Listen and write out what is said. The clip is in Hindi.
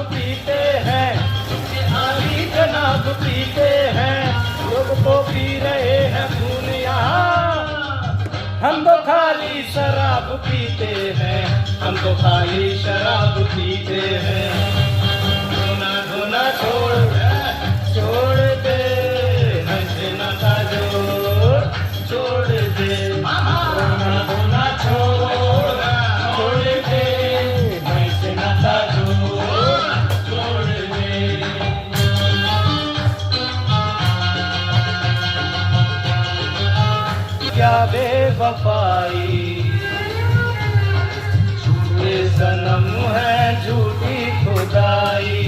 पीते हैं, आली जनाब पीते हैं, लोग तो पी रहे हैं खून यहाँ, हम तो खाली शराब पीते हैं, हम तो खाली शराब पीते हैं। धोना धोना छोड़ दे, नशे नशा छोड़ दे, धोना धोना छोड़ दे, नशे नशा छोड़ दे। क्या बेवफाई, झूठे सनम है झूठी खुदाई,